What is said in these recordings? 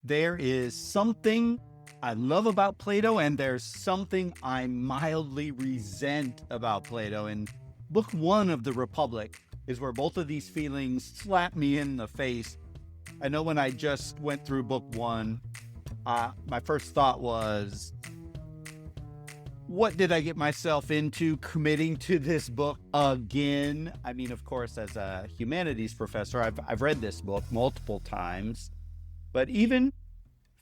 There is something I love about Plato, and there's something I mildly resent about Plato. And book one of the Republic is where both of these feelings slap me in the face. I know when I just went through book one, my first thought was, what did I get myself into committing to this book again? I mean, of course, as a humanities professor, I've read this book multiple times, but even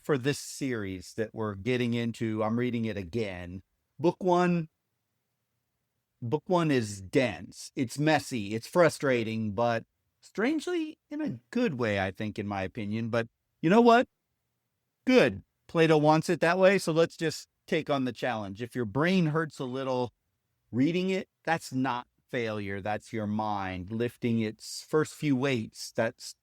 for this series that we're getting into, I'm reading it again. Book one is dense. It's messy. It's frustrating, but strangely in a good way, I think, in my opinion. But you know what? Good. Plato wants it that way. So let's just take on the challenge. If your brain hurts a little reading it, that's not failure. That's your mind lifting its first few weights. That's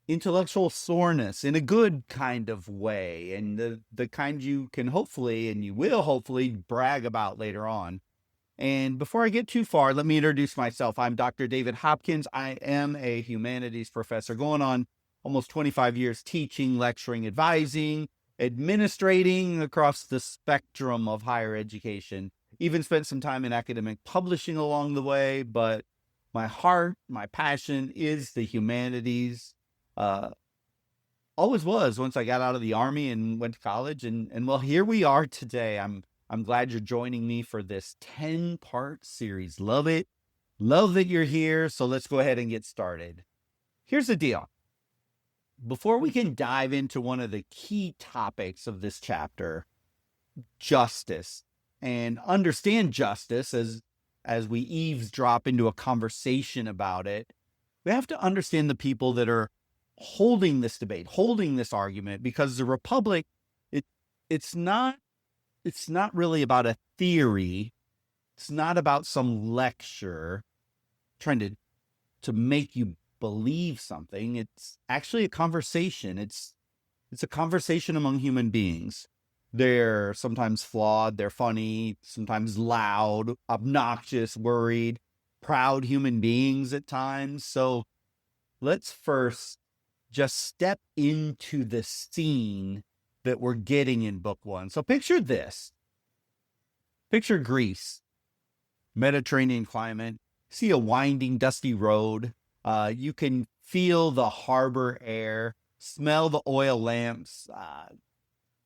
intellectual soreness in a good kind of way, and the kind you can hopefully, and you will hopefully, brag about later on. And before I get too far, let me introduce myself. I'm Dr. David Hopkins. I am a humanities professor going on almost 25 years teaching, lecturing, advising, administrating across the spectrum of higher education. Even spent some time in academic publishing along the way, but my heart, my passion is the humanities. Always was once I got out of the Army and went to college. And well, here we are today. I'm glad you're joining me for this 10-part series. Love it. Love that you're here. So let's go ahead and get started. Here's the deal. Before we can dive into one of the key topics of this chapter, justice, and understand justice as we eavesdrop into a conversation about it, we have to understand the people that are holding this debate, holding this argument, because the Republic, it's not really about a theory. It's not about some lecture trying to make you believe something. It's actually a conversation. It's a conversation among human beings. They're sometimes flawed, they're funny, sometimes loud, obnoxious, worried, proud human beings at times. So let's first just step into the scene that we're getting in book one. So picture this. Picture Greece, Mediterranean climate. See a winding, dusty road. You can feel the harbor air, smell the oil lamps,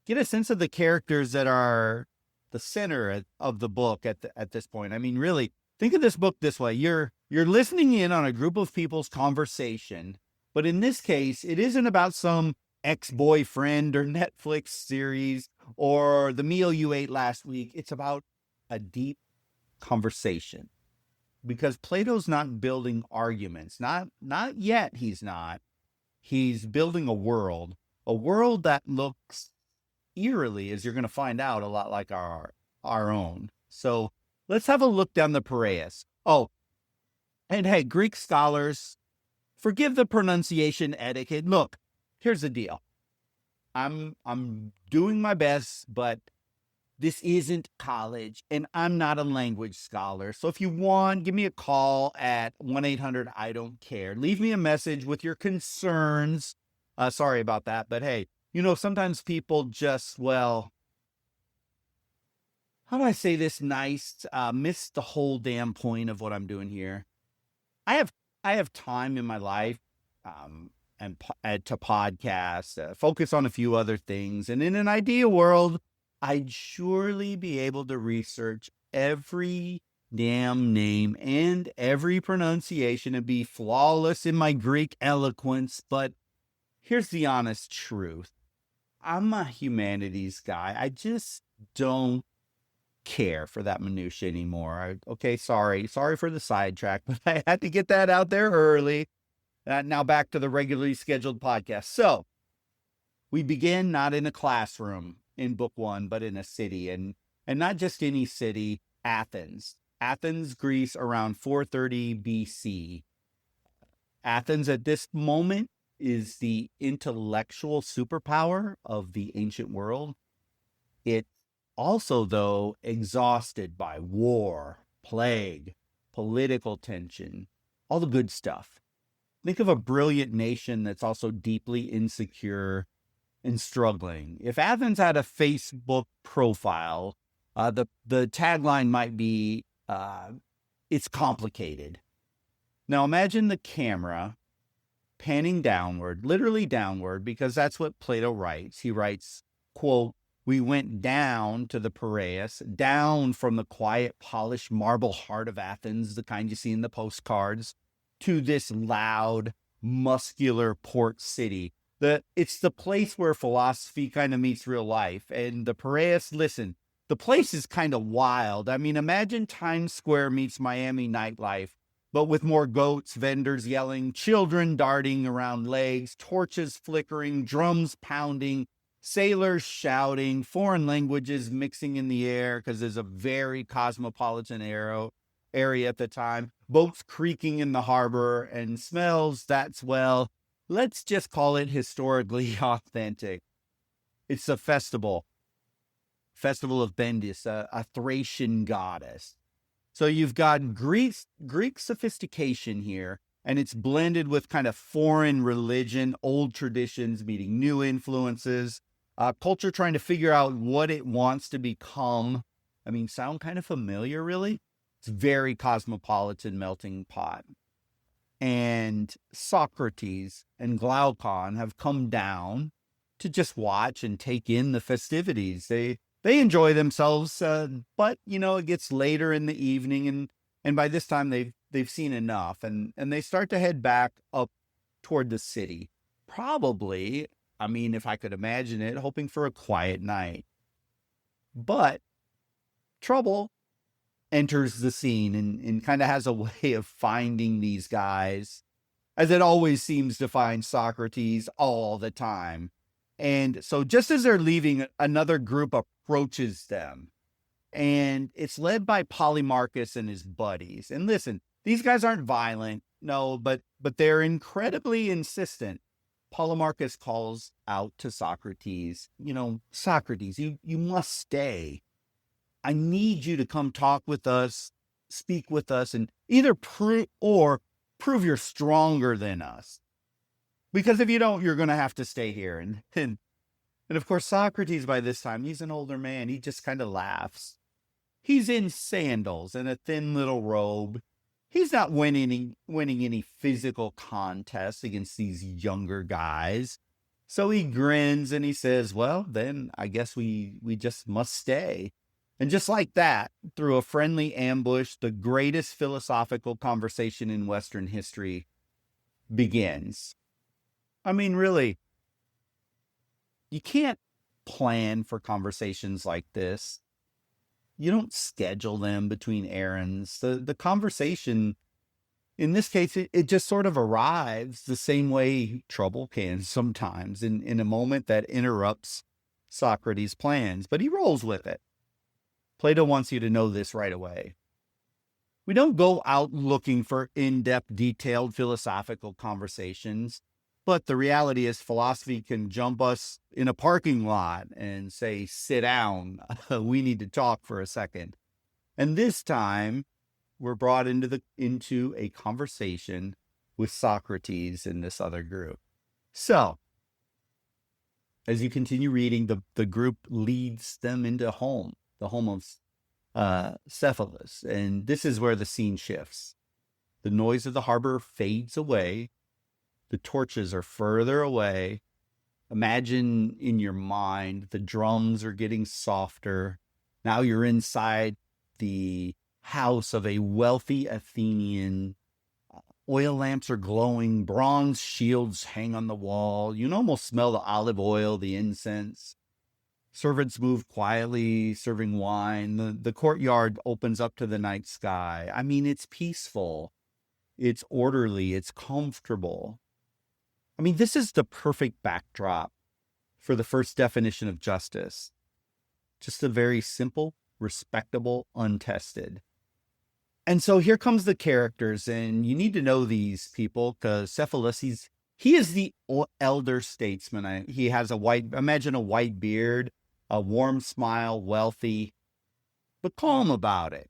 get a sense of the characters that are the center of the book at this point. I mean, really, think of this book this way. You're listening in on a group of people's conversation, but in this case, it isn't about some ex-boyfriend or Netflix series or the meal you ate last week. It's about a deep conversation. Because Plato's not building arguments. Not yet, he's not. He's building a world that looks eerily, as you're going to find out, a lot like our own. So let's have a look down the Piraeus. Oh, and hey, Greek scholars, forgive the pronunciation etiquette. Look, here's the deal. I'm doing my best, but this isn't college, and I'm not a language scholar. So if you want, give me a call at 1-800-I-DON'T-CARE. Leave me a message with your concerns. Sorry about that, but hey, sometimes people just, well, how do I say this nice? Miss the whole damn point of what I'm doing here. I have time in my life and to podcast, focus on a few other things. And in an ideal world, I'd surely be able to research every damn name and every pronunciation and be flawless in my Greek eloquence. But here's the honest truth. I'm a humanities guy. I just don't care for that minutia anymore. Okay, sorry for the sidetrack, but I had to get that out there early. Now back to the regularly scheduled podcast. So we begin not in a classroom in book one, but in a city, and not just any city, Athens, Greece, around 430 BC. Athens at this moment is the intellectual superpower of the ancient world. It also, though, exhausted by war, plague, political tension, all the good stuff. Think of a brilliant nation that's also deeply insecure and struggling. If Athens had a Facebook profile, the tagline might be, it's complicated. Now imagine the camera panning downward, literally downward, because that's what Plato writes. He writes, quote, "We went down to the Piraeus, down from the quiet, polished marble heart of Athens, the kind you see in the postcards, to this loud, muscular port city. It's the place where philosophy kind of meets real life. And the Piraeus, listen, the place is kind of wild. I mean, imagine Times Square meets Miami nightlife, but with more goats, vendors yelling, children darting around legs, torches flickering, drums pounding, sailors shouting, foreign languages mixing in the air because there's a very cosmopolitan area at the time, boats creaking in the harbor, and smells that's, well, let's just call it historically authentic. It's a festival of Bendis, a Thracian goddess. So you've got Greek sophistication here, and it's blended with kind of foreign religion, old traditions meeting new influences, culture trying to figure out what it wants to become. I mean, sound kind of familiar, really? It's very cosmopolitan melting pot. And Socrates and Glaucon have come down to just watch and take in the festivities. They enjoy themselves, but it gets later in the evening, and by this time they've seen enough, and they start to head back up toward the city. Probably, I mean, if I could imagine it, hoping for a quiet night. But trouble enters the scene and kind of has a way of finding these guys, as it always seems to find Socrates all the time. And so just as they're leaving, another group approaches them, and it's led by Polemarchus and his buddies. And listen, these guys aren't violent, no, but they're incredibly insistent. Polemarchus calls out to Socrates, Socrates, you must stay. I need you to come talk with us, speak with us, and either prove you're stronger than us. Because if you don't, you're going to have to stay here. And of course, Socrates, by this time, he's an older man. He just kind of laughs. He's in sandals and a thin little robe. He's not winning any physical contests against these younger guys. So he grins and he says, well, then I guess we just must stay. And just like that, through a friendly ambush, the greatest philosophical conversation in Western history begins. I mean, really, you can't plan for conversations like this. You don't schedule them between errands. The conversation, in this case, it just sort of arrives the same way trouble can sometimes, in a moment that interrupts Socrates' plans, but he rolls with it. Plato wants you to know this right away. We don't go out looking for in-depth, detailed philosophical conversations, but the reality is philosophy can jump us in a parking lot and say, sit down, we need to talk for a second. And this time, we're brought into a conversation with Socrates and this other group. So, as you continue reading, the group leads them into the home of Cephalus. And this is where the scene shifts. The noise of the harbor fades away. The torches are further away. Imagine in your mind, the drums are getting softer. Now you're inside the house of a wealthy Athenian. Oil lamps are glowing. Bronze shields hang on the wall. You can almost smell the olive oil, the incense. Servants move quietly, serving wine. The courtyard opens up to the night sky. I mean, it's peaceful. It's orderly. It's comfortable. I mean, this is the perfect backdrop for the first definition of justice. Just a very simple, respectable, untested. And so here comes the characters, and you need to know these people because Cephalus, he is the elder statesman. He has imagine a white beard, a warm smile, wealthy, but calm about it.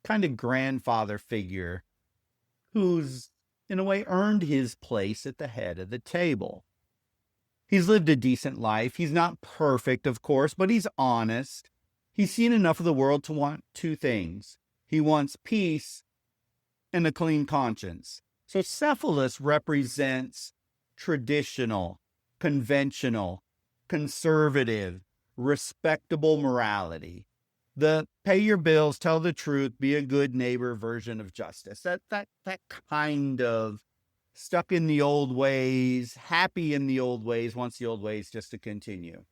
Kind of grandfather figure who's, in a way, earned his place at the head of the table. He's lived a decent life. He's not perfect, of course, but he's honest. He's seen enough of the world to want two things. He wants peace and a clean conscience. So Cephalus represents traditional, conventional, conservative, respectable morality. The pay your bills, tell the truth, be a good neighbor version of justice. That kind of stuck in the old ways, happy in the old ways, wants the old ways just to continue.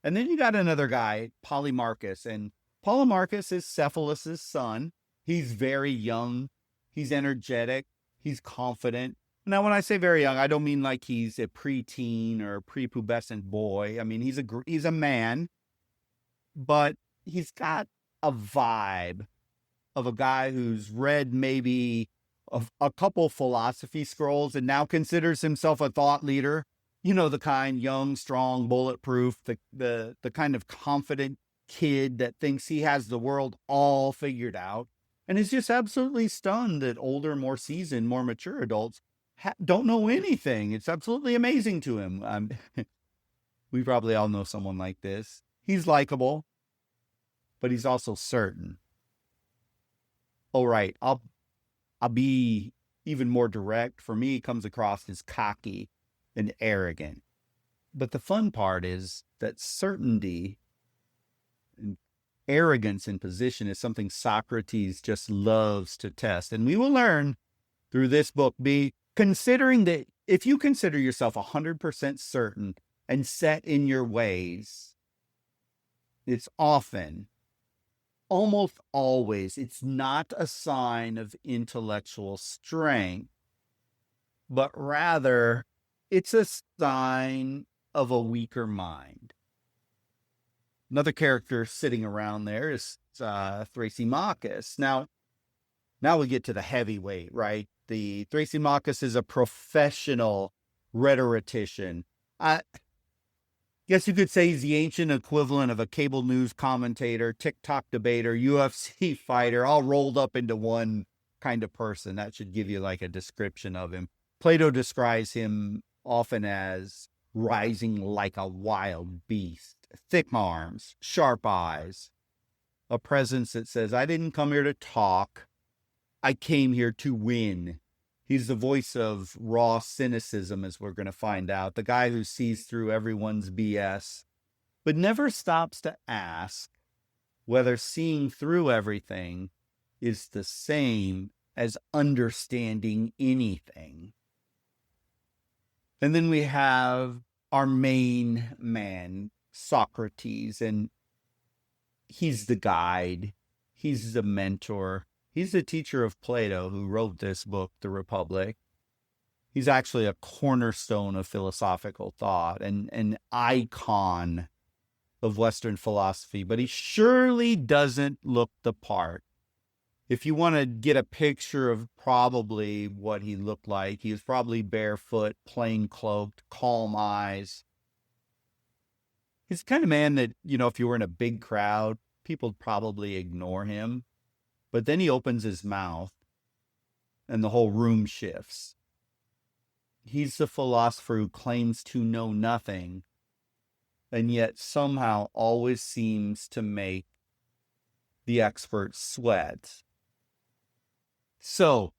And then you got another guy, Polemarchus, and Polemarchus is Cephalus's son. He's very young. He's energetic. He's confident. Now, when I say very young, I don't mean like he's a preteen or a prepubescent boy. I mean, he's a man, but he's got a vibe of a guy who's read maybe a couple philosophy scrolls and now considers himself a thought leader. You know, the kind, young, strong, bulletproof, the kind of confident kid that thinks he has the world all figured out and is just absolutely stunned that older, more seasoned, more mature adults don't know anything. It's absolutely amazing to him. We probably all know someone like this. He's likable, but he's also certain. All right, I'll be even more direct. For me, he comes across as cocky and arrogant. But the fun part is that certainty and arrogance in position is something Socrates just loves to test. And we will learn through this book, considering that if you consider yourself 100% certain and set in your ways, it's often, almost always, it's not a sign of intellectual strength, but rather it's a sign of a weaker mind. Another character sitting around there is Thrasymachus. Now we get to the heavyweight, right? The Thrasymachus is a professional rhetorician. I guess you could say he's the ancient equivalent of a cable news commentator, TikTok debater, UFC fighter, all rolled up into one kind of person. That should give you like a description of him. Plato describes him often as rising like a wild beast, thick arms, sharp eyes, a presence that says, I didn't come here to talk. I came here to win. He's the voice of raw cynicism, as we're going to find out, the guy who sees through everyone's BS, but never stops to ask whether seeing through everything is the same as understanding anything. And then we have our main man, Socrates, and he's the guide. He's the mentor. He's the teacher of Plato who wrote this book, The Republic. He's actually a cornerstone of philosophical thought and an icon of Western philosophy, but he surely doesn't look the part. If you want to get a picture of probably what he looked like, he was probably barefoot, plain cloaked, calm eyes. He's the kind of man that, if you were in a big crowd, people would probably ignore him. But then he opens his mouth and the whole room shifts. He's the philosopher who claims to know nothing and yet somehow always seems to make the experts sweat. So,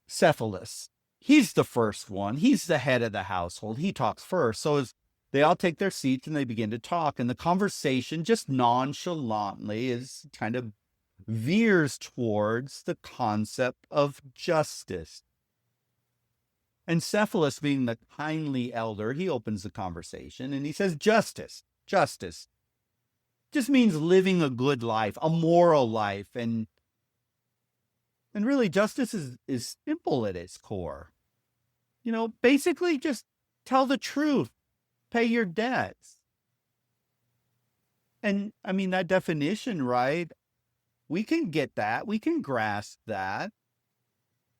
Cephalus, he's the first one. He's the head of the household. He talks first. So as they all take their seats and they begin to talk, and the conversation just nonchalantly is kind of veers towards the concept of justice. And Cephalus, being the kindly elder, he opens the conversation and he says, justice just means living a good life, a moral life. And really justice is simple at its core. Basically just tell the truth, pay your debts. And I mean, that definition, right? We can get that. We can grasp that.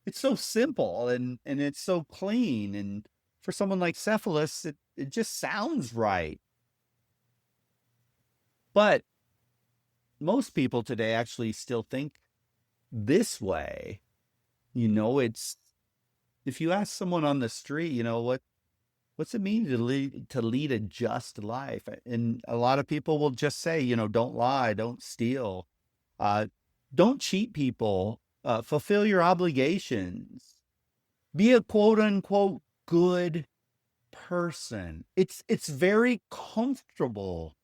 It's so simple and it's so clean. And for someone like Cephalus, it just sounds right. But most people today actually still think this way. It's, if you ask someone on the street, What's it mean to lead a just life? And a lot of people will just say, don't lie, don't steal, uh, don't cheat people, fulfill your obligations, be a quote unquote good person. It's very comfortable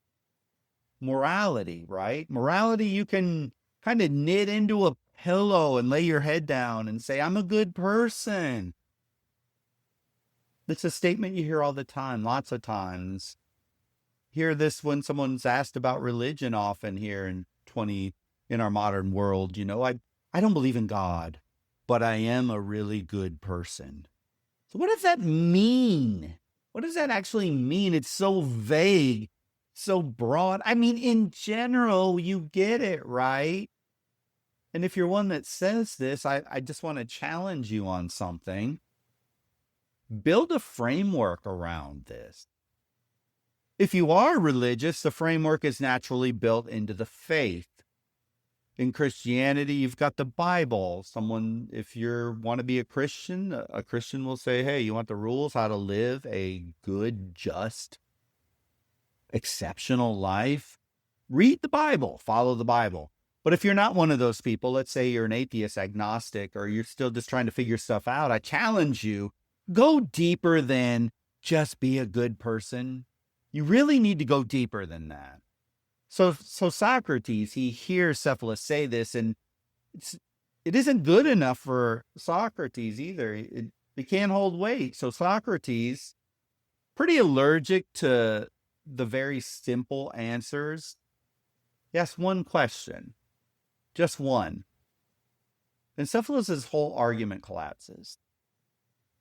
morality, right? Morality you can kind of knit into a pillow and lay your head down and say, I'm a good person. It's a statement you hear all the time, lots of times. Hear this when someone's asked about religion often here in our modern world. I don't believe in God, but I am a really good person. So what does that mean? What does that actually mean? It's so vague, so broad. I mean, in general, you get it, right? And if you're one that says this, I just want to challenge you on something. Build a framework around this. If you are religious, the framework is naturally built into the faith. In Christianity, you've got the Bible. If you want to be a Christian will say, hey, you want the rules, how to live a good, just, exceptional life? Read the Bible, follow the Bible. But if you're not one of those people, let's say you're an atheist, agnostic, or you're still just trying to figure stuff out, I challenge you, go deeper than just be a good person. You really need to go deeper than that. So Socrates, he hears Cephalus say this, and it isn't good enough for Socrates either. It can't hold weight. So Socrates, pretty allergic to the very simple answers, he asks one question, just one. And Cephalus' whole argument collapses.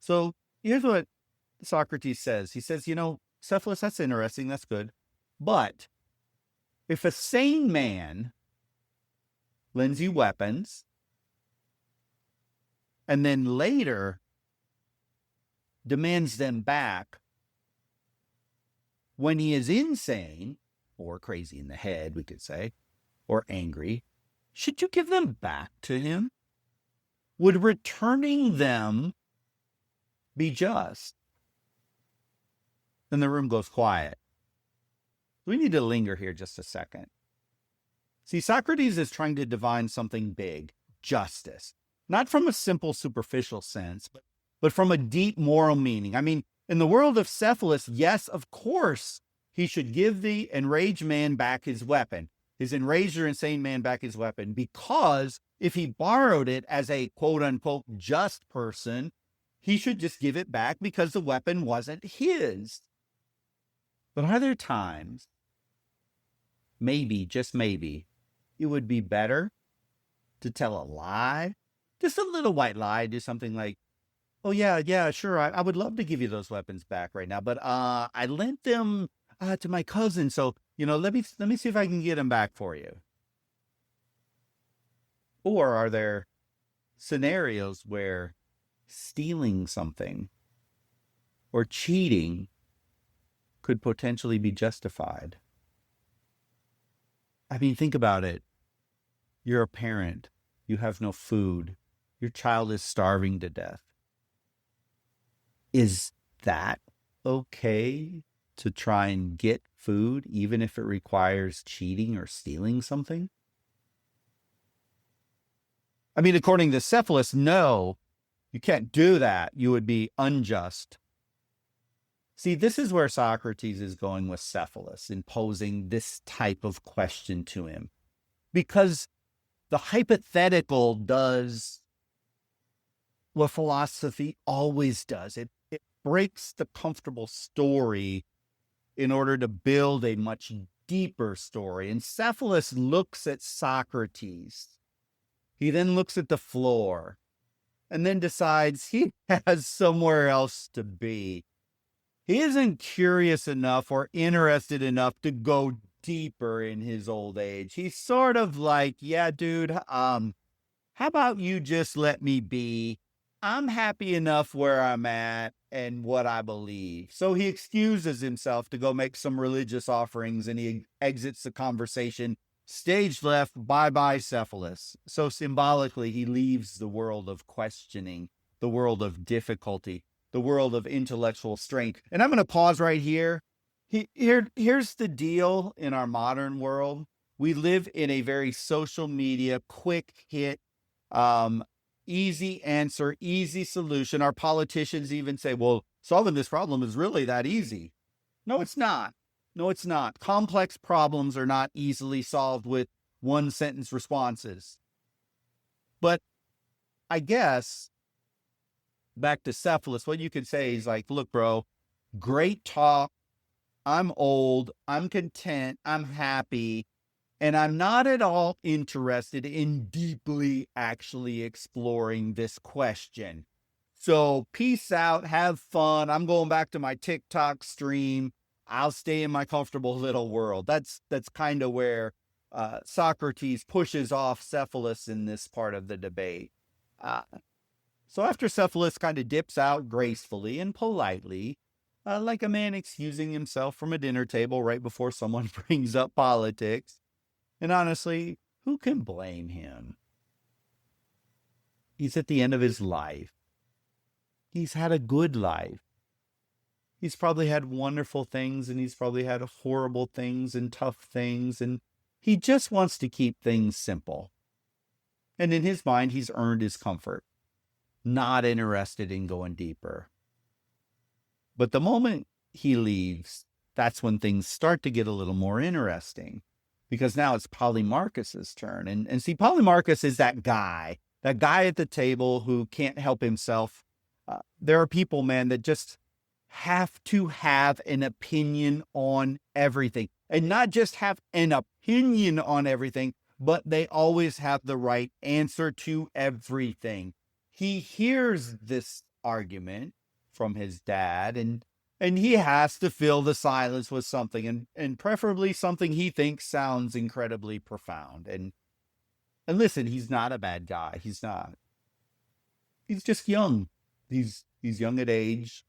So here's what Socrates says. He says, Cephalus, that's interesting, that's good. But if a sane man lends you weapons and then later demands them back when he is insane, or crazy in the head, we could say, or angry, should you give them back to him? Would returning them be just? Then the room goes quiet. We need to linger here just a second. See, Socrates is trying to divine something big, justice, not from a simple superficial sense, but from a deep moral meaning. I mean, in the world of Cephalus, yes, of course, he should give the enraged man back his weapon, his enraged or insane man back his weapon, because if he borrowed it as a quote unquote just person, he should just give it back because the weapon wasn't his. But are there times, maybe, just maybe, it would be better to tell a lie, just a little white lie, do something like, oh yeah, sure, I would love to give you those weapons back right now, but I lent them to my cousin, so let me see if I can get them back for you. Or are there scenarios where stealing something or cheating could potentially be justified? I mean, think about it. You're a parent. You have no food. Your child is starving to death. Is that okay to try and get food, even if it requires cheating or stealing something? I mean, according to Cephalus, no, you can't do that. You would be unjust. See, this is where Socrates is going with Cephalus in posing this type of question to him. Because the hypothetical does what philosophy always does. It breaks the comfortable story in order to build a much deeper story. And Cephalus looks at Socrates. He then looks at the floor and then decides he has somewhere else to be. He isn't curious enough or interested enough to go deeper in his old age. He's sort of like, yeah, dude, how about you just let me be? I'm happy enough where I'm at and what I believe. So he excuses himself to go make some religious offerings and he exits the conversation. Stage left, bye-bye, Cephalus. So symbolically, he leaves the world of questioning, the world of difficulty, the world of intellectual strength. And I'm going to pause right here. Here's the deal in our modern world. We live in a very social media, quick hit, easy answer, easy solution. Our politicians even say, well, solving this problem is really that easy. No, it's not. No, it's not. Complex problems are not easily solved with one sentence responses. But I guess back to Cephalus, what you could say is like, look, bro, great talk. I'm old. I'm content. I'm happy. And I'm not at all interested in deeply actually exploring this question. So peace out. Have fun. I'm going back to my TikTok stream. I'll stay in my comfortable little world. That's kind of where Socrates pushes off Cephalus in this part of the debate. So after Cephalus kind of dips out gracefully and politely, like a man excusing himself from a dinner table right before someone brings up politics, and honestly, who can blame him? He's at the end of his life. He's had a good life. He's probably had wonderful things, and he's probably had horrible things and tough things, and he just wants to keep things simple. And in his mind, he's earned his comfort, not interested in going deeper. But the moment he leaves, that's when things start to get a little more interesting, because now it's Polemarchus's turn. And see, Polemarchus is that guy at the table who can't help himself. There are people, man, that just have to have an opinion on everything, and not just have an opinion on everything, but they always have the right answer to everything. He hears this argument from his dad, and he has to fill the silence with something, and preferably something he thinks sounds incredibly profound. And listen, he's not a bad guy. He's not. He's just young. He's young at age.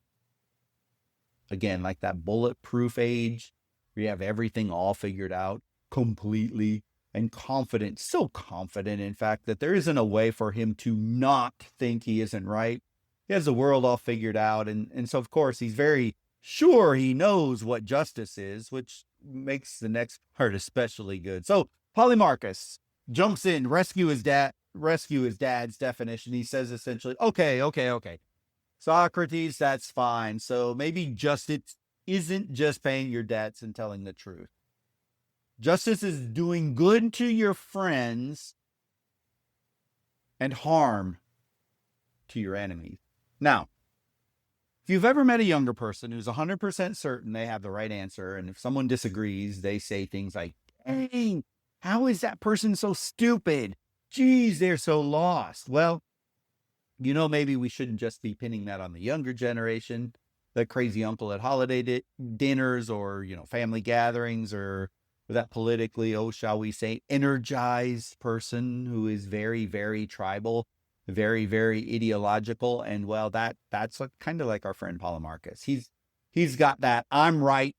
Again, like that bulletproof age where you have everything all figured out completely, and confident, so confident, in fact, that there isn't a way for him to not think he isn't right. He has the world all figured out. And so, of course, he's very sure he knows what justice is, which makes the next part especially good. So Polemarchus jumps in, rescue his dad's definition. He says essentially, okay. Socrates, that's fine. So maybe justice isn't just paying your debts and telling the truth. Justice is doing good to your friends and harm to your enemies. Now, if you've ever met a younger person who's 100% certain they have the right answer, and if someone disagrees, they say things like, "Dang, how is that person so stupid? Geez, they're so lost." Well, maybe we shouldn't just be pinning that on the younger generation, the crazy uncle at holiday dinners or, family gatherings, or that politically, shall we say, energized person who is very, very tribal, very, very ideological. And well, that's kind of like our friend Polemarchus. He's got that I'm right.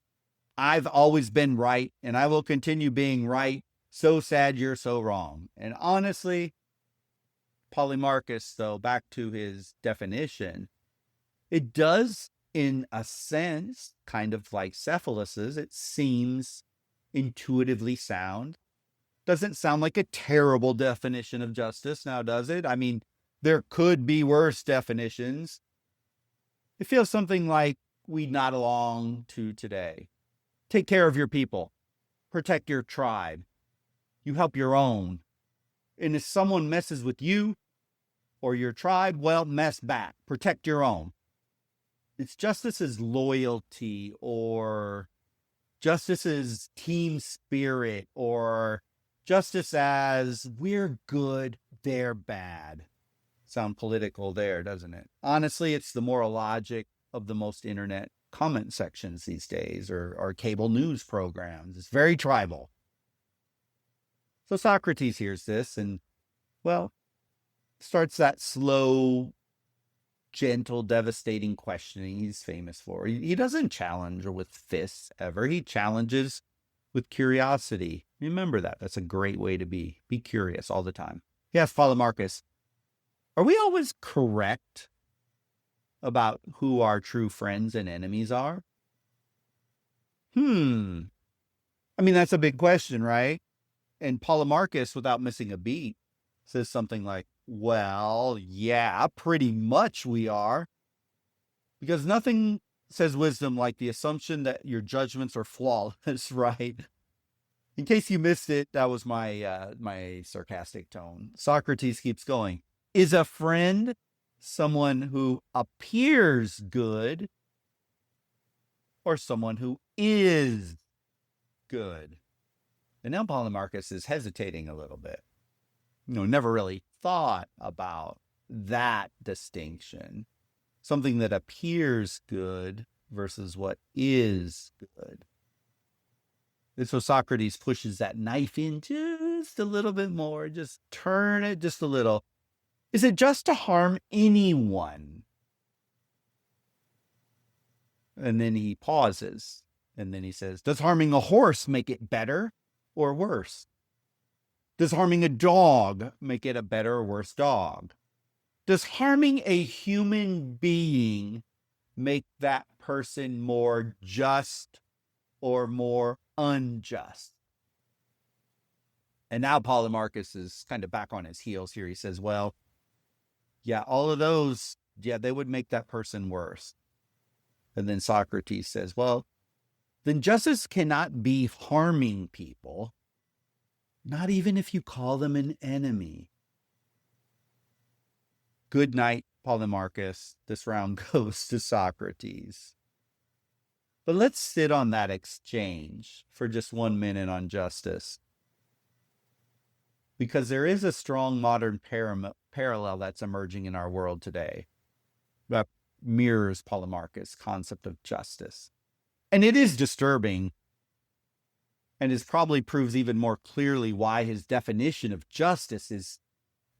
I've always been right, and I will continue being right. So sad you're so wrong. And honestly, Polemarchus, though, back to his definition, it does, in a sense, kind of like Cephalus's, it seems intuitively sound. Doesn't sound like a terrible definition of justice, now does it? I mean, there could be worse definitions. It feels something like we nod along to today. Take care of your people. Protect your tribe. You help your own. And if someone messes with you or your tribe, well, mess back. Protect your own. It's justice's loyalty, or justice's team spirit, or justice as we're good, they're bad. Sound political there, doesn't it? Honestly, it's the moral logic of the most internet comment sections these days, or cable news programs. It's very tribal. So Socrates hears this and, well, starts that slow, gentle, devastating questioning he's famous for. He doesn't challenge with fists ever. He challenges with curiosity. Remember that. That's a great way to be. Be curious all the time. He asks Polemarchus, are we always correct? about who our true friends and enemies are? I mean, that's a big question, right? And Polemarchus, without missing a beat, says something like, well, yeah, pretty much we are. Because nothing says wisdom like the assumption that your judgments are flawless, right? In case you missed it, that was my sarcastic tone. Socrates keeps going. Is a friend someone who appears good or someone who is good? And now Polemarchus is hesitating a little bit. Never really thought about that distinction. Something that appears good versus what is good. And so Socrates pushes that knife in just a little bit more, just turn it just a little. Is it just to harm anyone? And then he pauses, and then he says, does harming a horse make it better or worse? Does harming a dog make it a better or worse dog? Does harming a human being make that person more just or more unjust? And now Polemarchus is kind of back on his heels here. He says, well, yeah, all of those, yeah, they would make that person worse. And then Socrates says, well, then justice cannot be harming people, not even if you call them an enemy. Good night, Polemarchus. This round goes to Socrates. But let's sit on that exchange for just 1 minute on justice. Because there is a strong modern parallel that's emerging in our world today that mirrors Polemarchus' concept of justice. And it is disturbing, and it probably proves even more clearly why his definition of justice is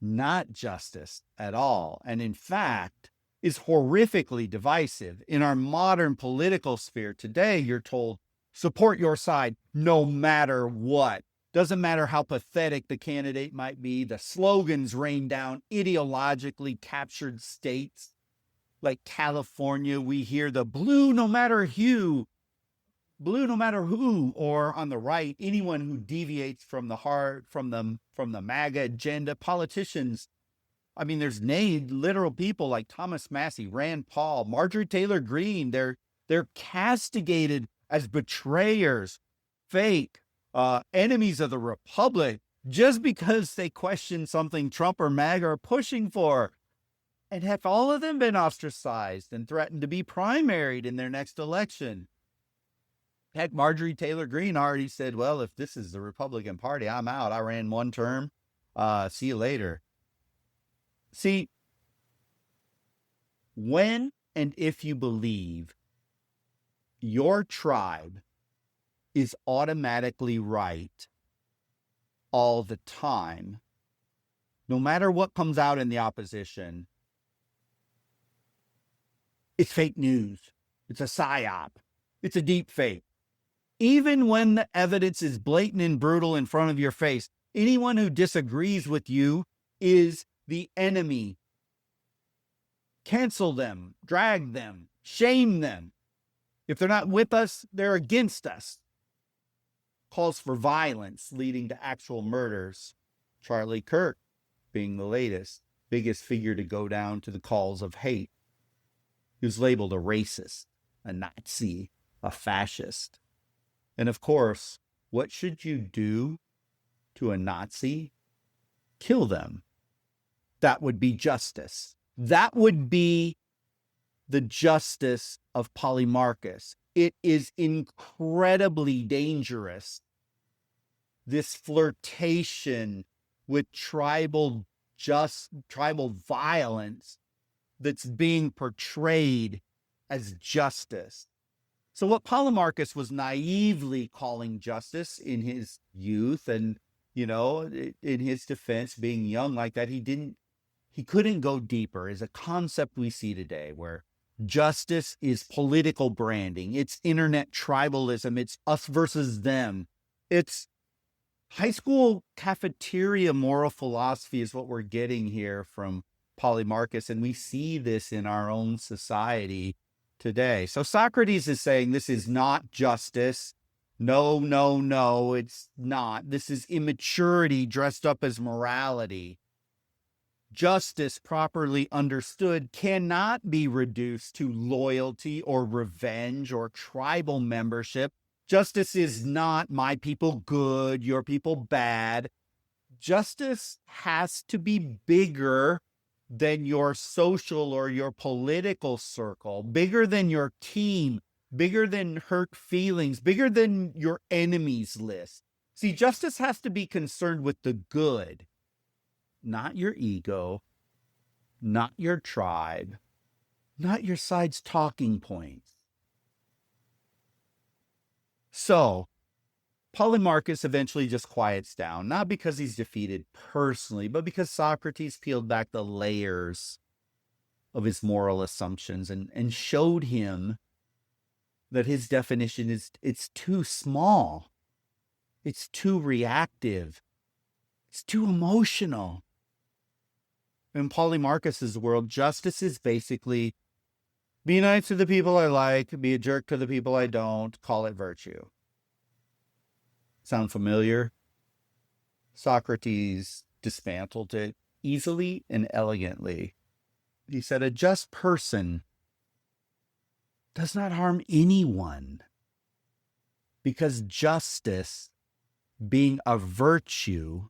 not justice at all, and in fact is horrifically divisive. In our modern political sphere today, you're told, support your side no matter what. Doesn't matter how pathetic the candidate might be. The slogans rain down ideologically captured states. Like California, we hear the blue no matter who, blue no matter who, or on the right, anyone who deviates from the heart, from the MAGA agenda. Politicians, I mean, there's named literal people like Thomas Massey, Rand Paul, Marjorie Taylor Greene. They're castigated as betrayers, fake, enemies of the republic, just because they question something Trump or MAGA are pushing for. And have all of them been ostracized and threatened to be primaried in their next election? Heck, Marjorie Taylor Greene already said, well, if this is the Republican Party, I'm out. I ran 1 term. See you later. See, when and if you believe your tribe is automatically right all the time, no matter what comes out in the opposition, it's fake news. It's a psyop. It's a deep fake. Even when the evidence is blatant and brutal in front of your face, anyone who disagrees with you is the enemy. Cancel them, drag them, shame them. If they're not with us, they're against us. Calls for violence leading to actual murders. Charlie Kirk being the latest, biggest figure to go down to the calls of hate. He was labeled a racist, a Nazi, a fascist. And of course, what should you do to a Nazi? Kill them. That would be justice. That would be the justice of Polemarchus. It is incredibly dangerous, this flirtation with tribal violence that's being portrayed as justice. So what Polemarchus was naively calling justice in his youth, and, in his defense, being young like that, he couldn't go deeper, is a concept we see today where justice is political branding. It's internet tribalism. It's us versus them. It's high school cafeteria moral philosophy is what we're getting here from Polemarchus, and we see this in our own society today. So Socrates is saying this is not justice. No, no, no, it's not. This is immaturity dressed up as morality. Justice, properly understood, cannot be reduced to loyalty or revenge or tribal membership. Justice is not my people good, your people bad. Justice has to be bigger than your social or your political circle, bigger than your team, bigger than hurt feelings, bigger than your enemies list. See, justice has to be concerned with the good, not your ego, not your tribe, not your side's talking points. So, Polemarchus eventually just quiets down, not because he's defeated personally, but because Socrates peeled back the layers of his moral assumptions and showed him that his definition it's too small. It's too reactive. It's too emotional. In Polemarchus's world, justice is basically be nice to the people I like, be a jerk to the people I don't, call it virtue. Sound familiar? Socrates dismantled it easily and elegantly. He said, a just person does not harm anyone because justice, being a virtue,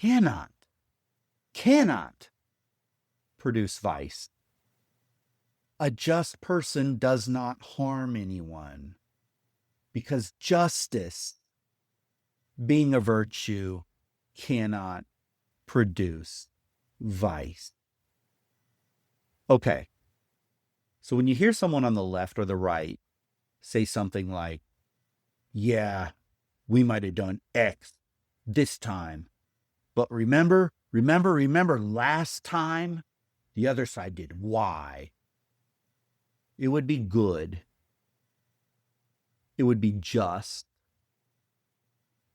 cannot produce vice. A just person does not harm anyone because justice, being a virtue, cannot produce vice. Okay, so when you hear someone on the left or the right say something like, yeah, we might have done X this time, but remember last time the other side did Y. It would be good. It would be just.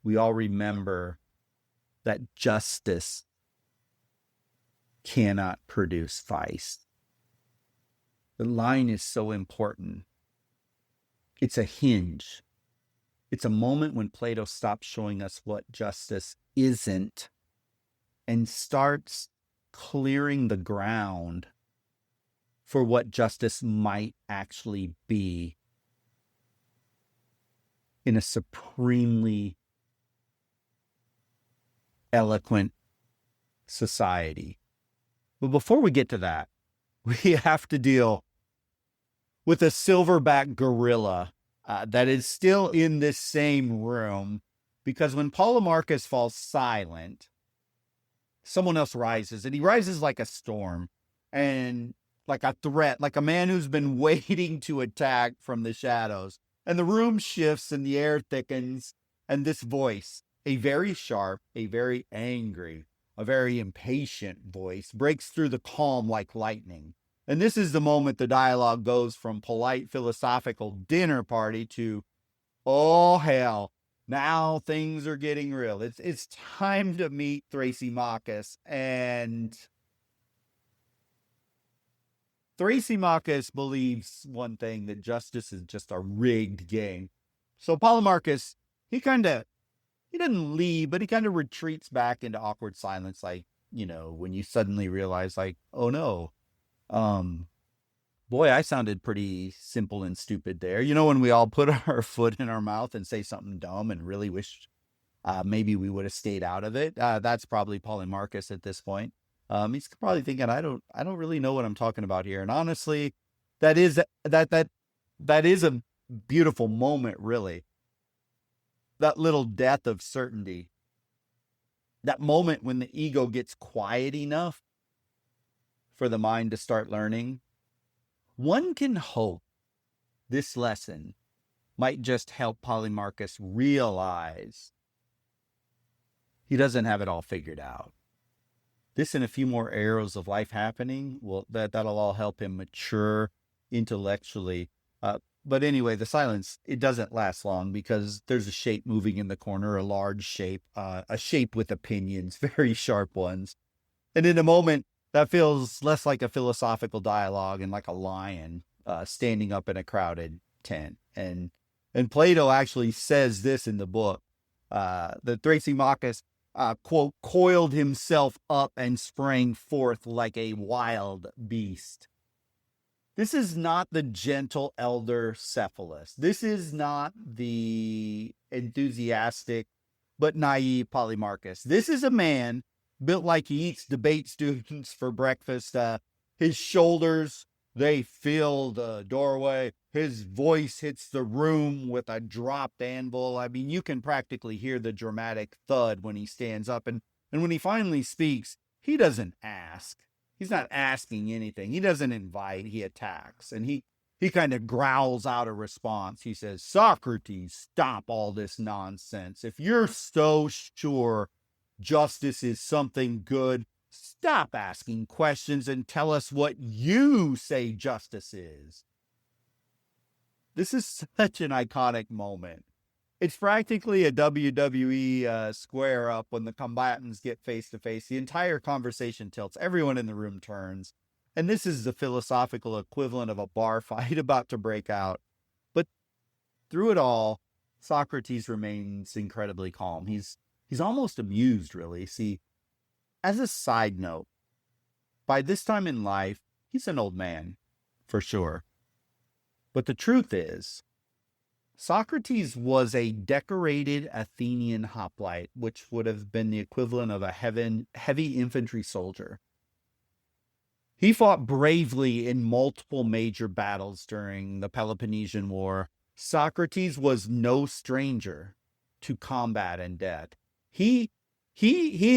We all remember that justice cannot produce vice. The line is so important. It's a hinge. It's a moment when Plato stops showing us what justice isn't and starts clearing the ground for what justice might actually be in a supremely eloquent society. But before we get to that, we have to deal with a silverback gorilla that is still in this same room, because when Polemarchus falls silent, someone else rises, and he rises like a storm and like a threat, like a man who's been waiting to attack from the shadows. And the room shifts and the air thickens, and this voice, a very sharp, a very angry, a very impatient voice, breaks through the calm like lightning. And this is the moment the dialogue goes from polite philosophical dinner party to, oh hell, now things are getting real. It's time to meet Thrasymachus. And Thrasymachus believes one thing, that justice is just a rigged game. So Polemarchus, he doesn't leave, but he kind of retreats back into awkward silence, like, when you suddenly realize, like, oh no, boy, I sounded pretty simple and stupid there. When we all put our foot in our mouth and say something dumb and really wish maybe we would have stayed out of it. That's probably Polemarchus at this point. He's probably thinking, I don't really know what I'm talking about here. And honestly, that is a beautiful moment, really. That little death of certainty. That moment when the ego gets quiet enough for the mind to start learning. One can hope this lesson might just help Polemarchus realize he doesn't have it all figured out. This and a few more arrows of life happening, that'll all help him mature intellectually. But anyway, the silence, it doesn't last long, because there's a shape moving in the corner, a large shape, a shape with opinions, very sharp ones. And in a moment, that feels less like a philosophical dialogue and like a lion standing up in a crowded tent. And Plato actually says this in the book, that Thrasymachus, quote, coiled himself up and sprang forth like a wild beast. This is not the gentle elder Cephalus. This is not the enthusiastic but naive Polemarchus. This is a man built like he eats debate students for breakfast. His shoulders, they fill the doorway. His voice hits the room with a dropped anvil. I mean, you can practically hear the dramatic thud when he stands up. And when he finally speaks, he doesn't ask. He's not asking anything. He doesn't invite, he attacks. And he kind of growls out a response. He says, Socrates, stop all this nonsense. If you're so sure justice is something good, stop asking questions and tell us what you say justice is. This is such an iconic moment. It's practically a WWE square up when the combatants get face to face. The entire conversation tilts. Everyone in the room turns. And this is the philosophical equivalent of a bar fight about to break out. But through it all, Socrates remains incredibly calm. He's almost amused, really. See, as a side note, by this time in life, he's an old man, for sure. But the truth is, Socrates was a decorated Athenian hoplite, which would have been the equivalent of a heavy infantry soldier. He fought bravely in multiple major battles during the Peloponnesian War. Socrates was no stranger to combat and death. He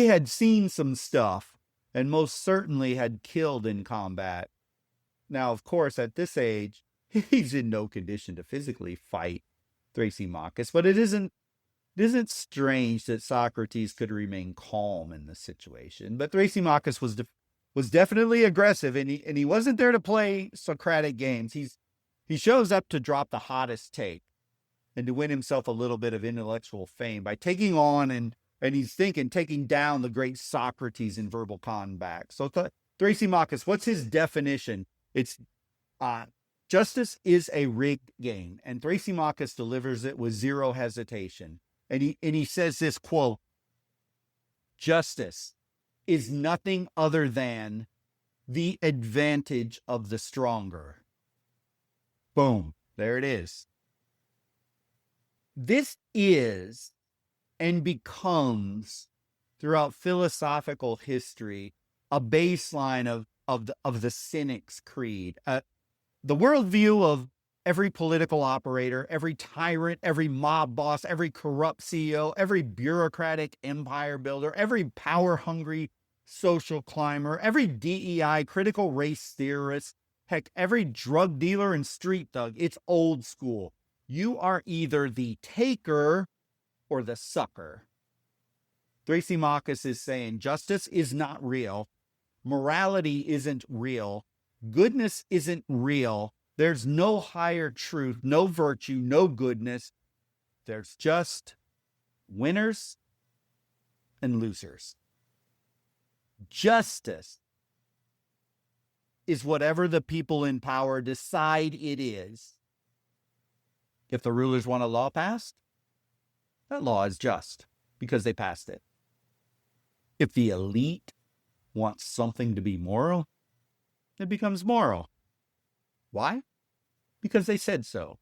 had seen some stuff and most certainly had killed in combat. Now, of course, at this age, he's in no condition to physically fight Thrasymachus, but it isn't strange that Socrates could remain calm in the situation. But Thrasymachus was definitely aggressive, and he wasn't there to play Socratic games. He shows up to drop the hottest take and to win himself a little bit of intellectual fame by taking on and he's taking down the great Socrates in verbal combat. So Thrasymachus, what's his definition? It's justice is a rigged game, and Thrasymachus delivers it with zero hesitation. And he says this, quote, justice is nothing other than the advantage of the stronger. Boom, there it is. This is and becomes, throughout philosophical history, a baseline of the Cynic's creed. The worldview of every political operator, every tyrant, every mob boss, every corrupt CEO, every bureaucratic empire builder, every power-hungry social climber, every DEI critical race theorist, heck, every drug dealer and street thug. It's old school. You are either the taker or the sucker. Thrasymachus is saying justice is not real. Morality isn't real. Goodness isn't real. There's no higher truth, no virtue, no goodness. There's just winners and losers. Justice is whatever the people in power decide it is. If the rulers want a law passed, that law is just because they passed it. If the elite wants something to be moral, it becomes moral. Why? Because they said so.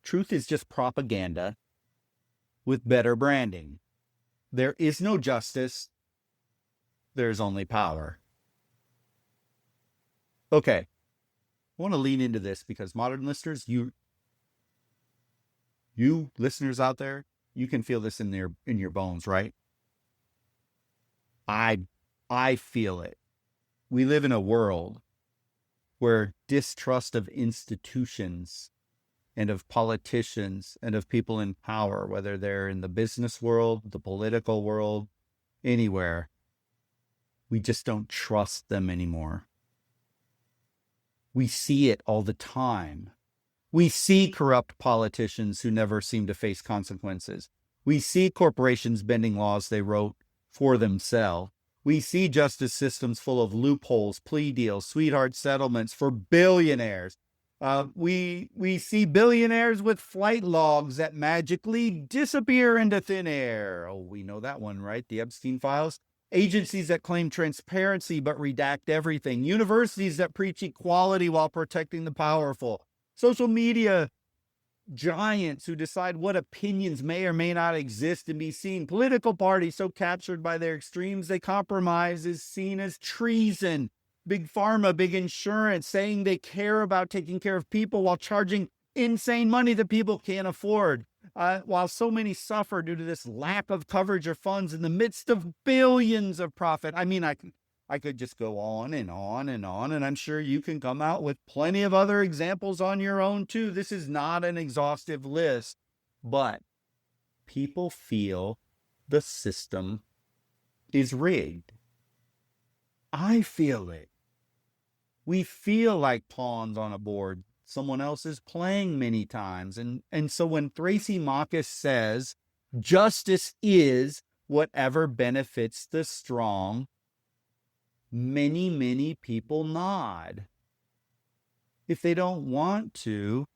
Truth is just propaganda with better branding. There is no justice. There's only power. Okay. I want to lean into this because modern listeners, you listeners out there, you can feel this in your bones, right? I feel it. We live in a world where distrust of institutions and of politicians and of people in power, whether they're in the business world, the political world, anywhere, we just don't trust them anymore. We see it all the time. We see corrupt politicians who never seem to face consequences. We see corporations bending laws they wrote for themselves. We see justice systems full of loopholes, plea deals, sweetheart settlements for billionaires. We see billionaires with flight logs that magically disappear into thin air. Oh, we know that one, right? The Epstein files. Agencies that claim transparency but redact everything. Universities that preach equality while protecting the powerful. Social media giants who decide what opinions may or may not exist and be seen. Political parties so captured by their extremes they compromise is seen as treason. Big pharma, big insurance saying they care about taking care of people while charging insane money that people can't afford. While so many suffer due to this lack of coverage or funds in the midst of billions of profit. I mean, I could just go on and on and on, and I'm sure you can come out with plenty of other examples on your own too. This is not an exhaustive list, but people feel the system is rigged. I feel it. We feel like pawns on a board someone else is playing many times. And so when Thrasymachus says justice is whatever benefits the strong, many people nod. If they don't want to,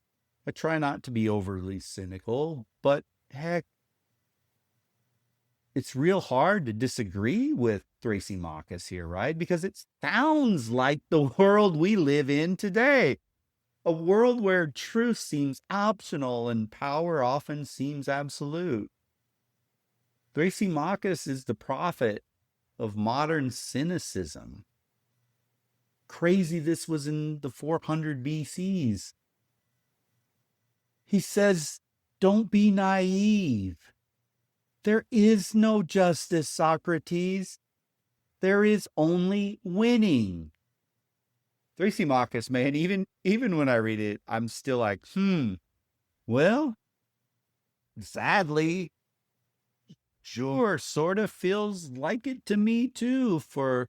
I try not to be overly cynical, but heck, it's real hard to disagree with Thrasymachus here, right? Because it sounds like the world we live in today. A world where truth seems optional and power often seems absolute. Thrasymachus is the prophet of modern cynicism. Crazy this was in the 400 BCs. He says, don't be naive. There is no justice, Socrates. There is only winning. Thrasymachus, man, even when I read it, I'm still like, well, sadly, sure, sort of feels like it to me too. For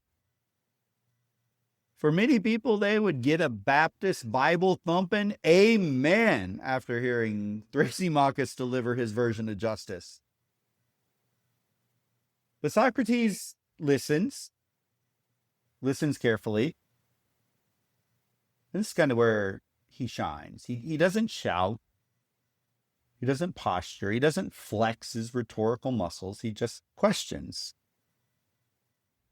many people, they would get a Baptist Bible thumping amen after hearing Thrasymachus deliver his version of justice. But Socrates listens carefully. And this is kind of where he shines. He doesn't shout. He doesn't posture. He doesn't flex his rhetorical muscles. He just questions.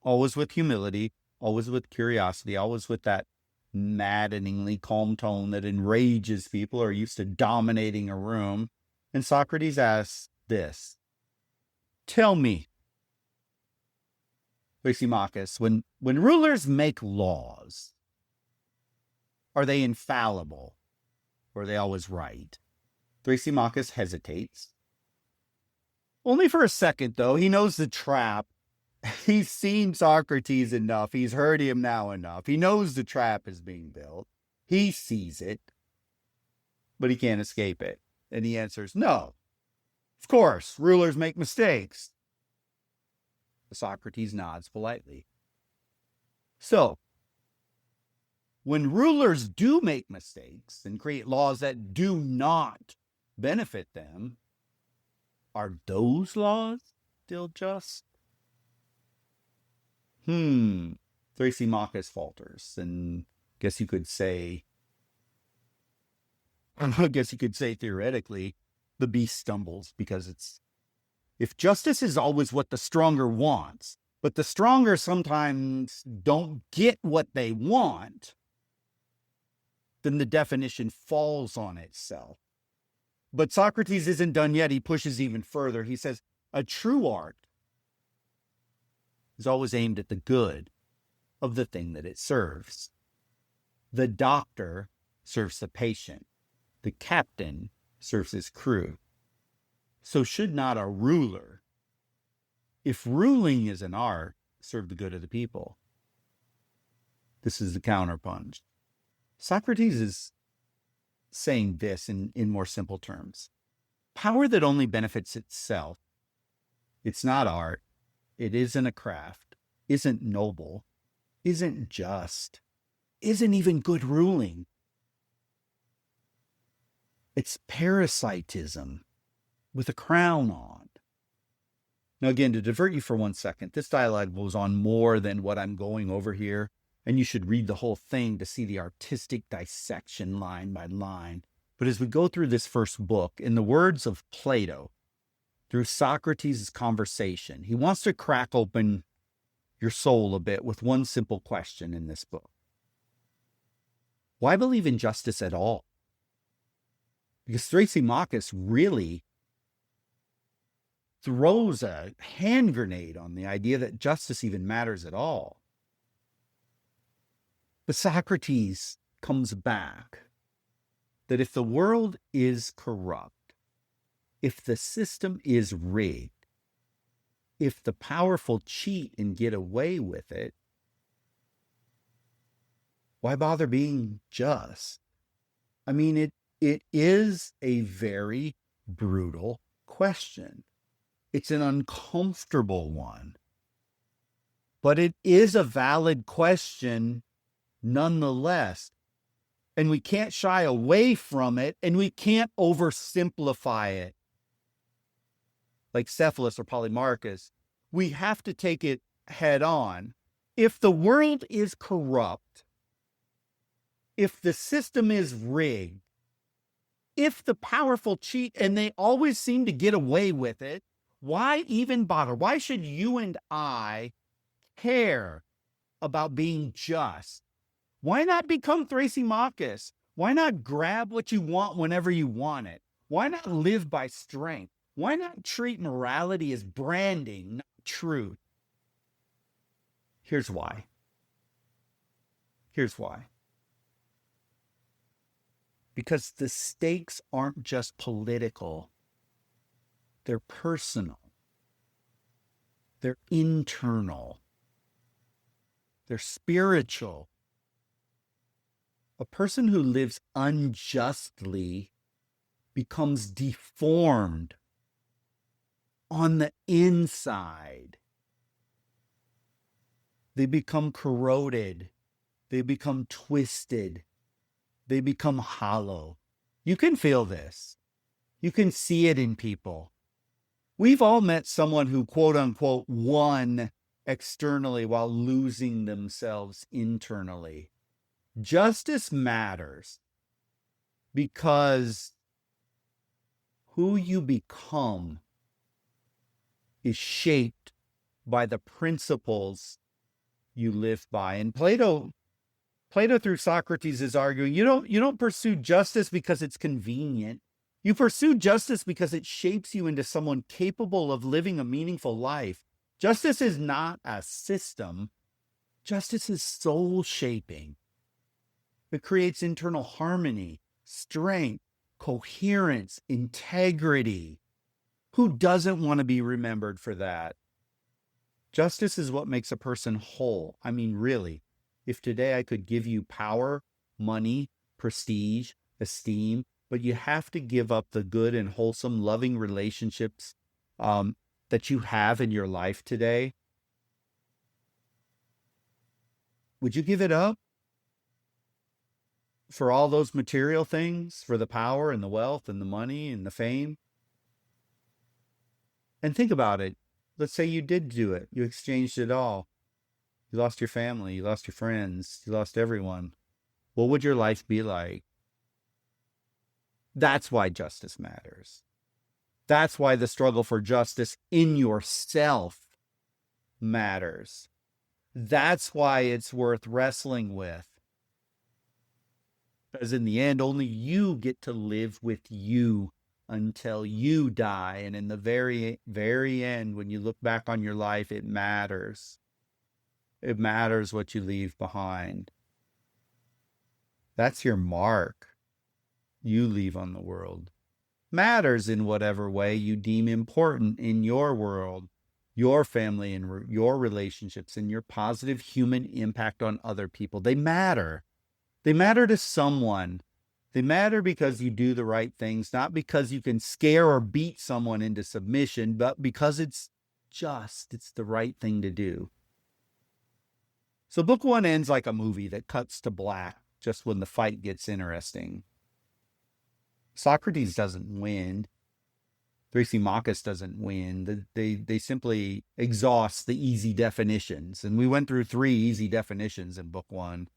Always with humility, always with curiosity, always with that maddeningly calm tone that enrages people who are used to dominating a room. And Socrates asks this, tell me, Thrasymachus, when rulers make laws, are they infallible? Or are they always right? Thrasymachus hesitates. Only for a second, though. He knows the trap. He's seen Socrates enough. He's heard him now enough. He knows the trap is being built. He sees it. But he can't escape it. And he answers, no. Of course, rulers make mistakes. Socrates nods politely. So, when rulers do make mistakes and create laws that do not benefit them, are those laws still just? Thrasymachus falters, and I guess you could say theoretically, the beast stumbles, because if justice is always what the stronger wants, but the stronger sometimes don't get what they want, then the definition falls on itself. But Socrates isn't done yet. He pushes even further. He says, a true art is always aimed at the good of the thing that it serves. The doctor serves the patient. The captain serves his crew. So should not a ruler, if ruling is an art, serve the good of the people? This is the counterpunch. Socrates is saying this in more simple terms. Power that only benefits itself, it's not art, it isn't a craft, isn't noble, isn't just, isn't even good ruling. It's parasitism with a crown on. Now, again, to divert you for 1 second, this dialogue goes on more than what I'm going over here, and you should read the whole thing to see the artistic dissection line by line. But as we go through this first book, in the words of Plato, through Socrates' conversation, he wants to crack open your soul a bit with one simple question in this book. Why believe in justice at all? Because Thrasymachus really throws a hand grenade on the idea that justice even matters at all. But Socrates comes back that if the world is corrupt, if the system is rigged, if the powerful cheat and get away with it, why bother being just? I mean, it is a very brutal question. It's an uncomfortable one, but it is a valid question nonetheless. And we can't shy away from it, and we can't oversimplify it. Like Cephalus or Polemarchus, we have to take it head on. If the world is corrupt, if the system is rigged, if the powerful cheat and they always seem to get away with it, why even bother? Why should you and I care about being just? Why not become Thrasymachus? Why not grab what you want whenever you want it? Why not live by strength? Why not treat morality as branding, not truth? Here's why. Here's why. Because the stakes aren't just political. They're personal. They're internal. They're spiritual. A person who lives unjustly becomes deformed on the inside. They become corroded. They become twisted. They become hollow. You can feel this. You can see it in people. We've all met someone who, quote unquote, won externally while losing themselves internally. Justice matters because who you become is shaped by the principles you live by. And Plato through Socrates is arguing, you don't pursue justice because it's convenient. You pursue justice because it shapes you into someone capable of living a meaningful life. Justice is not a system. Justice is soul shaping. It creates internal harmony, strength, coherence, integrity. Who doesn't want to be remembered for that? Justice is what makes a person whole. I mean, really, if today I could give you power, money, prestige, esteem, but you have to give up the good and wholesome, loving relationships that you have in your life today, would you give it up for all those material things, for the power and the wealth and the money and the fame? And think about it. Let's say you did do it. You exchanged it all. You lost your family. You lost your friends. You lost everyone. What would your life be like? That's why justice matters. That's why the struggle for justice in yourself matters. That's why it's worth wrestling with. Because in the end, only you get to live with you until you die. And in the very, very end, when you look back on your life, it matters. It matters what you leave behind. That's your mark you leave on the world. Matters in whatever way you deem important in your world, your family, and your relationships, and your positive human impact on other people. They matter. They matter to someone. They matter because you do the right things, not because you can scare or beat someone into submission, but because it's the right thing to do. So book one ends like a movie that cuts to black just when the fight gets interesting. Socrates doesn't win. Thrasymachus doesn't win. They simply exhaust the easy definitions. And we went through 3 easy definitions in book 1,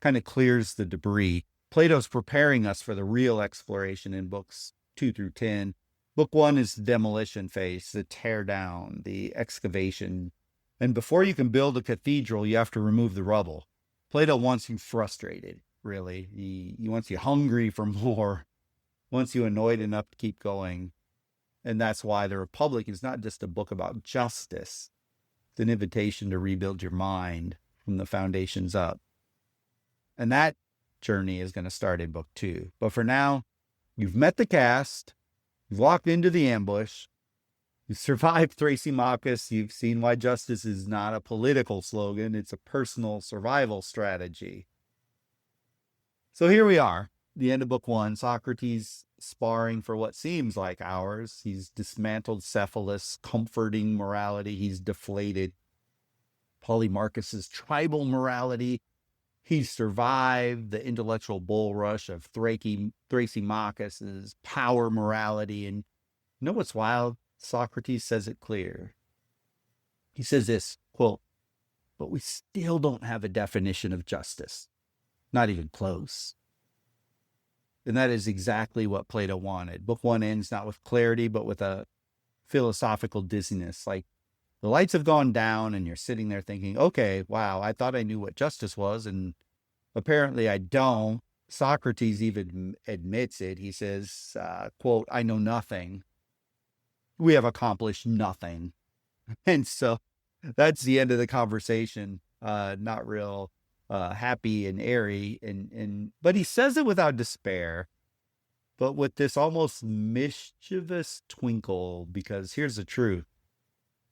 kind of clears the debris. Plato's preparing us for the real exploration in books 2 through 10. Book 1 is the demolition phase, the tear down, the excavation. And before you can build a cathedral, you have to remove the rubble. Plato wants you frustrated, really. He wants you hungry for more, wants you annoyed enough to keep going. And that's why the Republic is not just a book about justice. It's an invitation to rebuild your mind from the foundations up. And that journey is going to start in book 2. But for now, you've met the cast, you've walked into the ambush, you've survived Thrasymachus, you've seen why justice is not a political slogan, it's a personal survival strategy. So here we are, the end of book 1, Socrates sparring for what seems like hours. He's dismantled Cephalus, comforting morality. He's deflated Polemarchus's tribal morality. He's survived the intellectual bull rush of Thrasymachus's power morality. And you know what's wild? Socrates says it clear. He says this, quote, "But we still don't have a definition of justice. Not even close." And that is exactly what Plato wanted. Book 1 ends not with clarity, but with a philosophical dizziness. Like the lights have gone down and you're sitting there thinking, okay, wow, I thought I knew what justice was, and apparently I don't. Socrates even admits it. He says, quote, "I know nothing. We have accomplished nothing." And so that's the end of the conversation. Not real happy and airy, but he says it without despair, but with this almost mischievous twinkle, because here's the truth.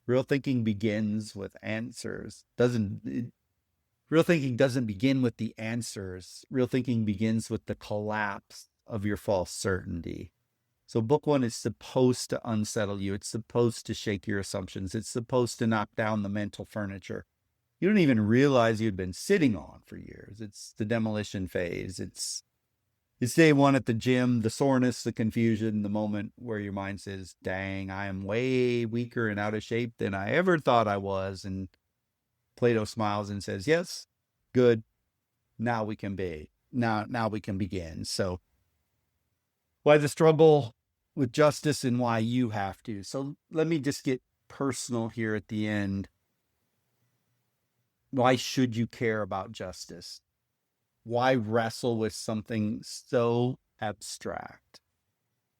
Real thinking begins with answers. Real thinking doesn't begin with the answers. Real thinking begins with the collapse of your false certainty. So book 1 is supposed to unsettle you. It's supposed to shake your assumptions. It's supposed to knock down the mental furniture you don't even realize you'd been sitting on for years. It's the demolition phase. It's day 1 at the gym, the soreness, the confusion, the moment where your mind says, dang, I am way weaker and out of shape than I ever thought I was. And Plato smiles and says, yes, good. Now we can begin. So why the struggle with justice and why you have to. So let me just get personal here at the end. Why should you care about justice? Why wrestle with something so abstract?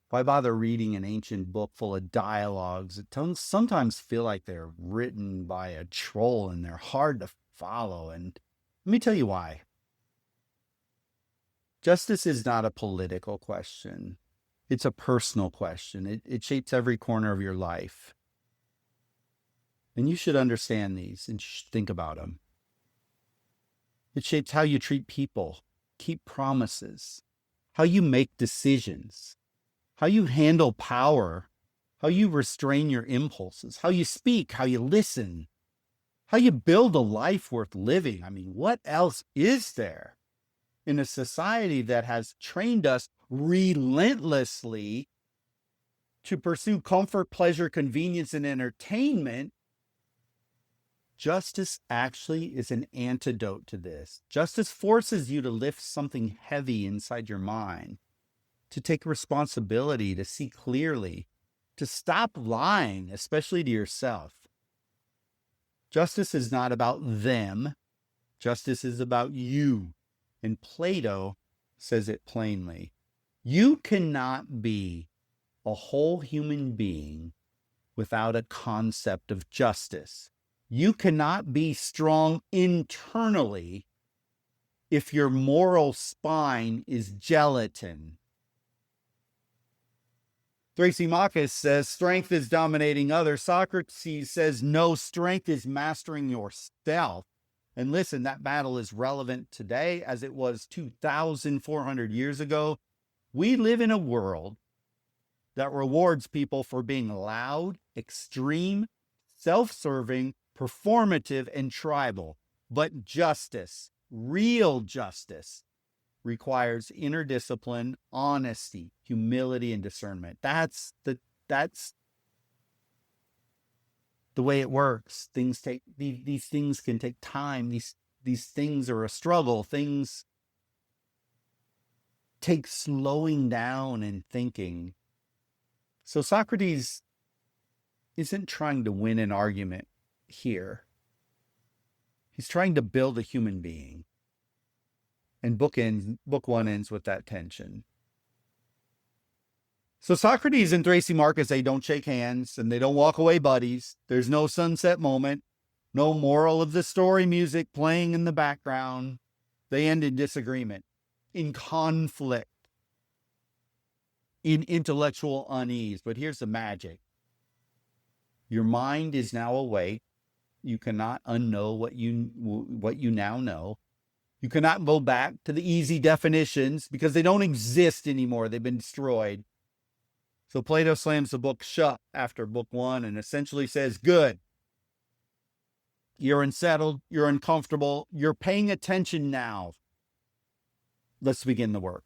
Why bother reading an ancient book full of dialogues that sometimes feel like they're written by a troll and they're hard to follow? And let me tell you why. Justice is not a political question. It's a personal question. It shapes every corner of your life. And you should understand these and think about them. It shapes how you treat people, keep promises, how you make decisions, how you handle power, how you restrain your impulses, how you speak, how you listen, how you build a life worth living. I mean, what else is there in a society that has trained us relentlessly to pursue comfort, pleasure, convenience, and entertainment? Justice actually is an antidote to this. Justice forces you to lift something heavy inside your mind, to take responsibility, to see clearly, to stop lying, especially to yourself. Justice is not about them. Justice is about you. And Plato says it plainly. You cannot be a whole human being without a concept of justice. You cannot be strong internally if your moral spine is gelatin. Thrasymachus says strength is dominating others. Socrates says no, strength is mastering yourself. And listen, that battle is relevant today as it was 2,400 years ago. We live in a world that rewards people for being loud, extreme, self-serving, performative, and tribal. But justice, real justice, requires inner discipline, honesty, humility, and discernment. That's the that's the way it works. These things can take time. These things are a struggle. Things take slowing down and thinking. So Socrates isn't trying to win an argument here. He's trying to build a human being. And book one ends with that tension. So Socrates and Thrasymachus, they don't shake hands and they don't walk away buddies. There's no sunset moment, no moral of the story music playing in the background. They end in disagreement, in conflict, in intellectual unease. But here's the magic. Your mind is now awake. You cannot unknow what you now know. You cannot go back to the easy definitions because they don't exist anymore. They've been destroyed. So Plato slams the book shut after book one and essentially says, good. You're unsettled. You're uncomfortable. You're paying attention now. Let's begin the work.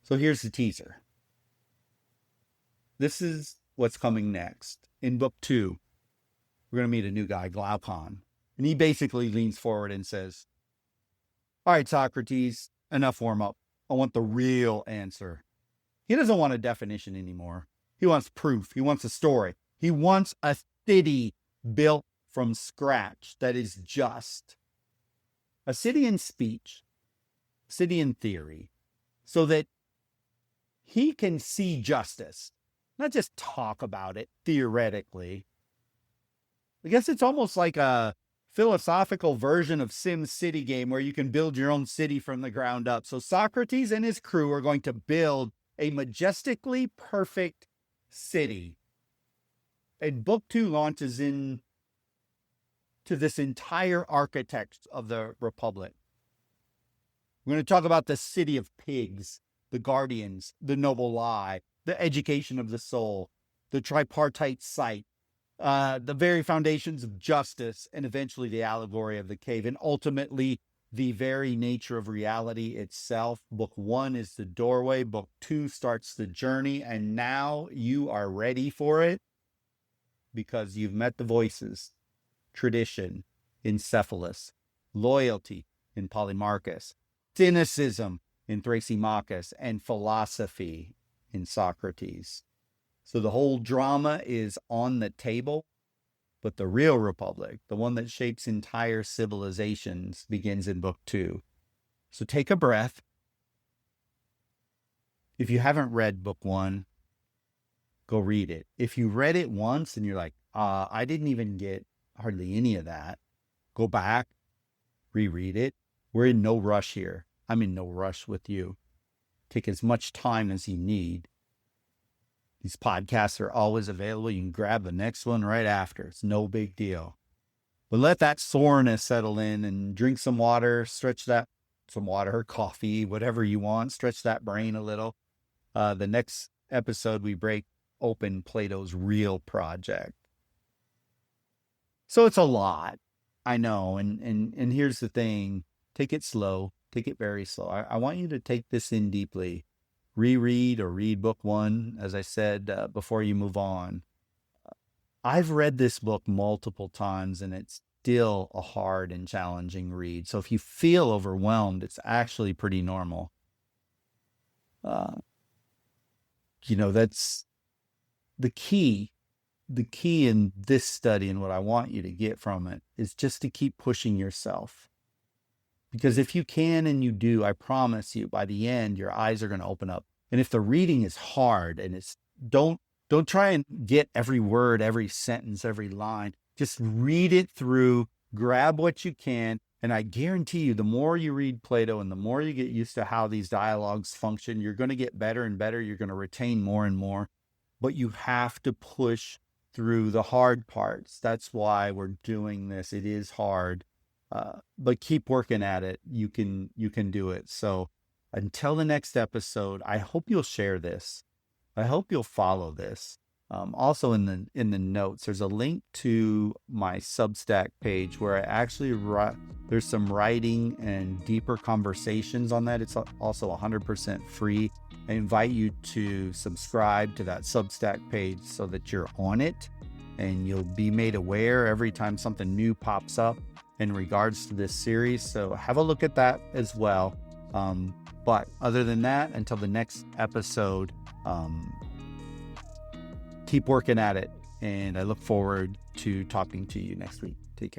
So here's the teaser. This is what's coming next. In book two, we're going to meet a new guy, Glaucon. And he basically leans forward and says, all right, Socrates, enough warm up. I want the real answer. He doesn't want a definition anymore. He wants proof. He wants a story. He wants a city built from scratch that is just. A city in speech, a city in theory, so that he can see justice, not just talk about it theoretically. I guess it's almost like a philosophical version of Sim City game where you can build your own city from the ground up. So Socrates and his crew are going to build a majestically perfect city. And book two launches in to this entire architect of the Republic. We're going to talk about the city of pigs, the guardians, the noble lie, the education of the soul, the tripartite site, the very foundations of justice, and eventually the allegory of the cave, and ultimately the very nature of reality itself. Book one is the doorway. Book two starts the journey, and now you are ready for it because you've met the voices, tradition in Cephalus, loyalty in Polemarchus, cynicism in Thrasymachus, and philosophy in Socrates. So the whole drama is on the table, but the real republic, the one that shapes entire civilizations, begins in book two. So take a breath. If you haven't read book one, go read it. If you read it once and you're like, I didn't even get hardly any of that, go back, reread it. We're in no rush here. I'm in no rush with you. Take as much time as you need. These podcasts are always available. You can grab the next one right after. It's no big deal. But let that soreness settle in and drink some water, some water, coffee, whatever you want. Stretch that brain a little. The next episode, we break open Plato's real project. So it's a lot, I know. And here's the thing. Take it slow. Take it very slow. I want you to take this in deeply. Reread or read book one, as I said, before you move on. I've read this book multiple times and it's still a hard and challenging read. So if you feel overwhelmed, it's actually pretty normal. That's the key. The key in this study and what I want you to get from it is just to keep pushing yourself. Because if you can and you do, I promise you, by the end, your eyes are going to open up. And if the reading is hard and don't try and get every word, every sentence, every line. Just read it through, grab what you can. And I guarantee you, the more you read Plato and the more you get used to how these dialogues function, you're going to get better and better. You're going to retain more and more. But you have to push through the hard parts. That's why we're doing this. It is hard. But keep working at it. You can do it. So until the next episode, I hope you'll share this. I hope you'll follow this. Also in the notes, there's a link to my Substack page where I actually write. There's some writing and deeper conversations on that. It's also 100% free. I invite you to subscribe to that Substack page so that you're on it and you'll be made aware every time something new pops up in regards to this series. So have a look at that as well. But other than that, until the next episode, keep working at it. And I look forward to talking to you next week. Take care.